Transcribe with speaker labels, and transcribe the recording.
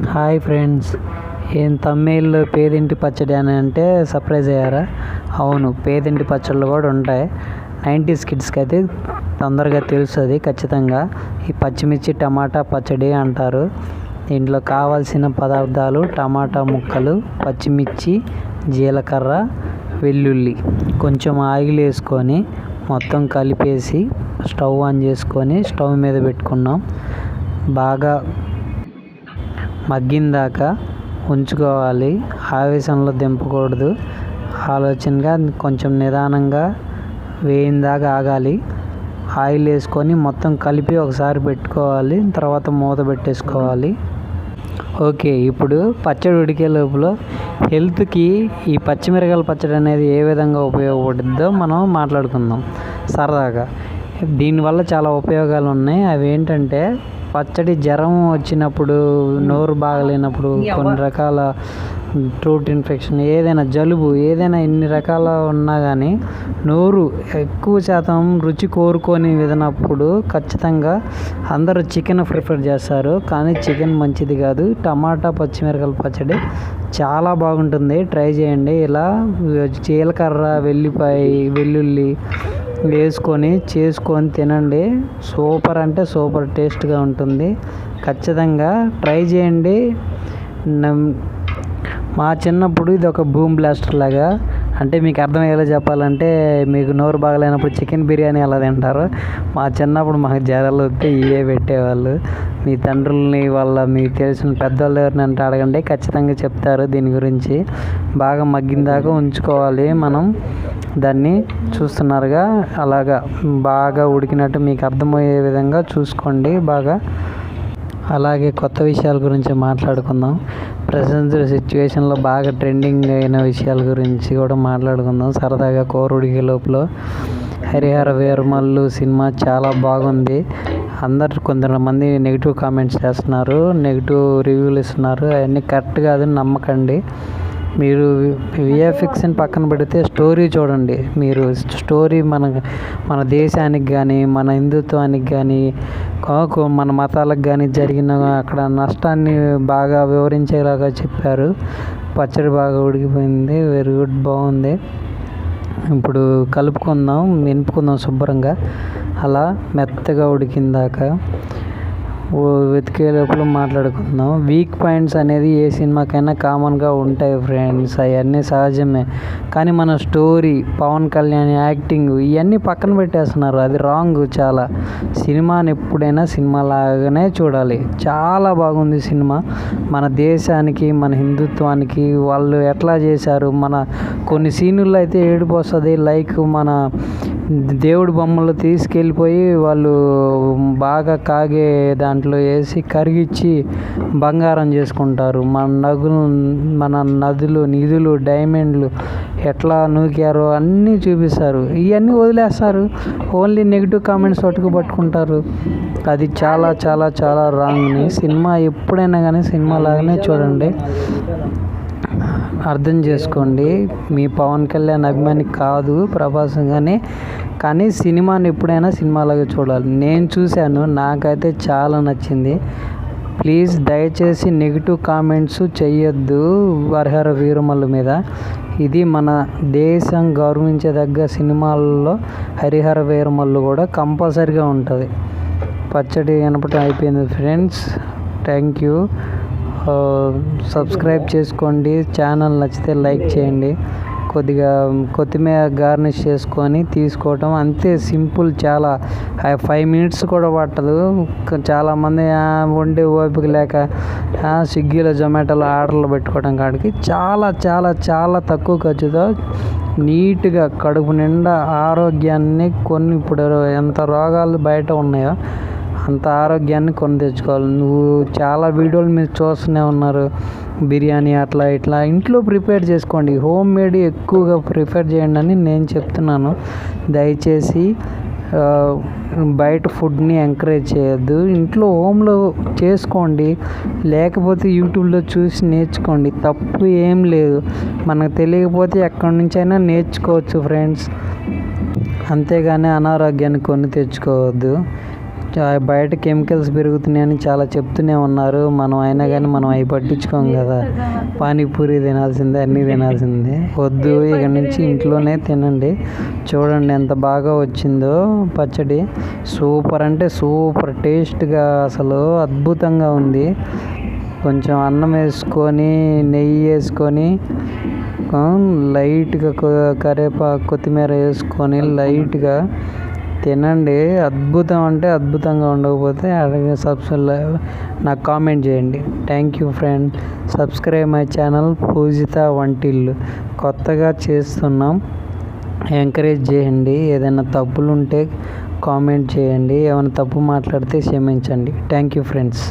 Speaker 1: Hi friends, ఏం తమిళ్లో పేదింటి పచ్చడి అని అంటే సర్ప్రైజ్ అయ్యారా? అవును, పేదింటి పచ్చళ్ళు కూడా ఉంటాయి. 90s కిడ్స్కి అయితే తొందరగా తెలుస్తుంది ఖచ్చితంగా. ఈ పచ్చిమిర్చి టమాటా పచ్చడి అంటారు. దీంట్లో కావాల్సిన పదార్థాలు: టమాటా ముక్కలు, పచ్చిమిర్చి, జీలకర్ర, వెల్లుల్లి, కొంచెం ఆయిల్ వేసుకొని మొత్తం కలిపేసి స్టవ్ ఆన్ చేసుకొని స్టవ్ మీద పెట్టుకున్నాం. బాగా మగ్గిందాకా ఉంచుకోవాలి. ఆవేశంలో దింపకూడదు. ఆలోచనగా కొంచెం నిదానంగా వేయిందాకా ఆగాలి. ఆయిల్ వేసుకొని మొత్తం కలిపి ఒకసారి పెట్టుకోవాలి. తర్వాత మూత పెట్టేసుకోవాలి. ఓకే, ఇప్పుడు పచ్చడి ఉడికే లోపల హెల్త్కి ఈ పచ్చిమిరకాయల పచ్చడి అనేది ఏ విధంగా ఉపయోగపడుతుందో మనం మాట్లాడుకుందాం సరదాగా. దీనివల్ల చాలా ఉపయోగాలు ఉన్నాయి. అవి ఏంటంటే, పచ్చడి జ్వరం వచ్చినప్పుడు, నోరు బాగలేనప్పుడు, కొన్ని రకాల థ్రోట్ ఇన్ఫెక్షన్, ఏదైనా జలుబు, ఏదైనా ఎన్ని రకాల ఉన్నా కానీ నోరు ఎక్కువ శాతం రుచి కోరుకొని వినప్పుడు ఖచ్చితంగా అందరూ చికెన్ ప్రిఫర్ చేస్తారు. కానీ చికెన్ మంచిది కాదు. టమాటా పచ్చిమిరకాయల పచ్చడి చాలా బాగుంటుంది. ట్రై చేయండి. ఇలా జీలకర్ర, వెల్లుల్లి వేసుకొని చేసుకొని తినండి. సూపర్ అంటే సూపర్ టేస్ట్గా ఉంటుంది. ఖచ్చితంగా ట్రై చేయండి. మా చిన్నప్పుడు ఇది ఒక బూమ్ బ్లాస్టర్ లాగా. అంటే మీకు అర్థమయ్యేలా చెప్పాలంటే, మీకు నోరు బాగలేనప్పుడు చికెన్ బిర్యానీ ఎలా తింటారో, మా చిన్నప్పుడు మాకు జ్వరాలు వస్తే ఇవే పెట్టేవాళ్ళు. మీ తండ్రుల్ని మీకు తెలిసిన పెద్దవాళ్ళు ఎవరినంటే అడగండి, ఖచ్చితంగా చెప్తారు దీని గురించి. బాగా మగ్గిందాకా ఉంచుకోవాలి. మనం దాన్ని చూస్తున్నారుగా, అలాగా బాగా ఉడికినట్టు మీకు అర్థమయ్యే విధంగా చూసుకోండి బాగా. అలాగే కొత్త విషయాల గురించి మాట్లాడుకుందాం. ప్రజెంట్ సిచ్యువేషన్లో బాగా ట్రెండింగ్ అయిన విషయాల గురించి కూడా మాట్లాడుకుందాం సరదాగా. కూర ఉడికే లోపల హరిహర వీరమల్లు సినిమా చాలా బాగుంది. కొంతమంది నెగిటివ్ కామెంట్స్ చేస్తున్నారు, నెగిటివ్ రివ్యూలు ఇస్తున్నారు. అవన్నీ కరెక్ట్ కాదు, నమ్మకండి. మీరు విఎఫ్ఎక్స్ని పక్కన పెడితే స్టోరీ చూడండి. మీరు స్టోరీ మన దేశానికి కానీ, మన హిందుత్వానికి కానీ, మన మతాలకు కానీ జరిగిన అక్కడ నష్టాన్ని బాగా వివరించేలాగా చెప్పారు. పచ్చడి బాగా ఉడికిపోయింది. వెరీ గుడ్, బాగుంది. ఇప్పుడు నింపుకుందాం శుభ్రంగా. అలా మెత్తగా ఉడికిందాక వెతికే లోపల మాట్లాడుకుందాం. వీక్ పాయింట్స్ అనేది ఏ సినిమాకైనా కామన్గా ఉంటాయి ఫ్రెండ్స్, అవన్నీ సహజమే. కానీ మన స్టోరీ, పవన్ కళ్యాణ్ యాక్టింగ్, ఇవన్నీ పక్కన పెట్టేస్తున్నారు. అది రాంగ్ చాలా. సినిమాని ఎప్పుడైనా సినిమాలాగానే చూడాలి. చాలా బాగుంది సినిమా. మన దేశానికి, మన హిందుత్వానికి వాళ్ళు ఎట్లా చేశారు. కొన్ని సీనుల్లో అయితే ఏడుపు వస్తుంది. లైక్ మన దేవుడి బొమ్మలు తీసుకెళ్ళిపోయి వాళ్ళు బాగా కాగే దాంట్లో వేసి కరిగిచ్చి బంగారం చేసుకుంటారు. మన నదులు, నిధులు, డైమండ్లు ఎట్లా నూకారో అన్నీ చూపిస్తారు. ఇవన్నీ వదిలేస్తారు. ఓన్లీ నెగిటివ్ కామెంట్స్ పట్టుకుంటారు. అది చాలా చాలా చాలా రాంగ్ని. సినిమా ఎప్పుడైనా కానీ సినిమా లాగానే చూడండి. అర్థం చేసుకోండి. మీ పవన్ కళ్యాణ్ అభిమాని కాదు, ప్రభాస్ కానీ సినిమాని ఎప్పుడైనా సినిమాలాగా చూడాలి. నేను చూశాను, నాకైతే చాలా నచ్చింది. ప్లీజ్ దయచేసి నెగిటివ్ కామెంట్స్ చెయ్యొద్దు హరిహర వీరమల్లు మీద. ఇది మన దేశం గౌరవించదగ్గ సినిమాల్లో హరిహర వీరమల్లు కూడా కంపల్సరీగా ఉంటుంది. పచ్చడి కనపడటం అయిపోయింది ఫ్రెండ్స్. Thank you. సబ్స్క్రైబ్ చేసుకోండి. ఛానల్ నచ్చితే లైక్ చేయండి. కొద్దిగా కొత్తిమీర గార్నిష్ చేసుకొని తీసుకోవటం అంతే, సింపుల్. చాలా 5 minutes కూడా పట్టదు. చాలామంది వండే ఓపిక లేక స్విగ్గీలో, జొమాటోలో ఆర్డర్లు పెట్టుకోవడం కాడికి చాలా చాలా చాలా తక్కువ ఖర్చుతో నీట్గా కడుపు నిండా ఆరోగ్యాన్ని ఇప్పుడు ఎంత రోగాలు బయట ఉన్నాయో అంత ఆరోగ్యాన్ని కొని తెచ్చుకోవాలి. నువ్వు చాలా వీడియోలు మీరు చూస్తూనే ఉన్నారు. బిర్యానీ అట్లా ఇట్లా ఇంట్లో ప్రిపేర్ చేసుకోండి. హోమ్ మేడ్ ఎక్కువగా ప్రిఫర్ చేయండి అని నేను చెప్తున్నాను. దయచేసి బయట ఫుడ్ని ఎంకరేజ్ చేయొద్దు. ఇంట్లో హోమ్లో చేసుకోండి. లేకపోతే యూట్యూబ్లో చూసి నేర్చుకోండి. తప్పు ఏం లేదు. మనకు తెలియకపోతే ఎక్కడి నుంచైనా నేర్చుకోవచ్చు ఫ్రెండ్స్. అంతేగాని అనారోగ్యాన్ని కొని తెచ్చుకోవద్దు. బయట కెమికల్స్ పెరుగుతున్నాయని చాలా చెప్తూనే ఉన్నారు. మనం అయినా కానీ మనం అవి పట్టించుకోం కదా. పానీపూరి తినాల్సిందే, అన్నీ తినాల్సిందే. వద్దు, ఇక నుంచి ఇంట్లోనే తినండి. చూడండి ఎంత బాగా వచ్చిందో పచ్చడి. సూపర్ అంటే సూపర్ టేస్ట్గా, అసలు అద్భుతంగా ఉంది. కొంచెం అన్నం వేసుకొని, నెయ్యి వేసుకొని, లైట్గా కరివేపాకు, కొత్తిమీర వేసుకొని లైట్గా తినండి. అద్భుతం అంటే అద్భుతంగా ఉండకపోతే నాకు కామెంట్ చేయండి. Thank you friend. Subscribe my channel Pujitha Vantillu. కొత్తగా చేస్తున్నాం, ఎంకరేజ్ చేయండి. ఏదైనా తప్పులు ఉంటే కామెంట్ చేయండి. ఏమైనా తప్పు మాట్లాడితే క్షమించండి. Thank you friends.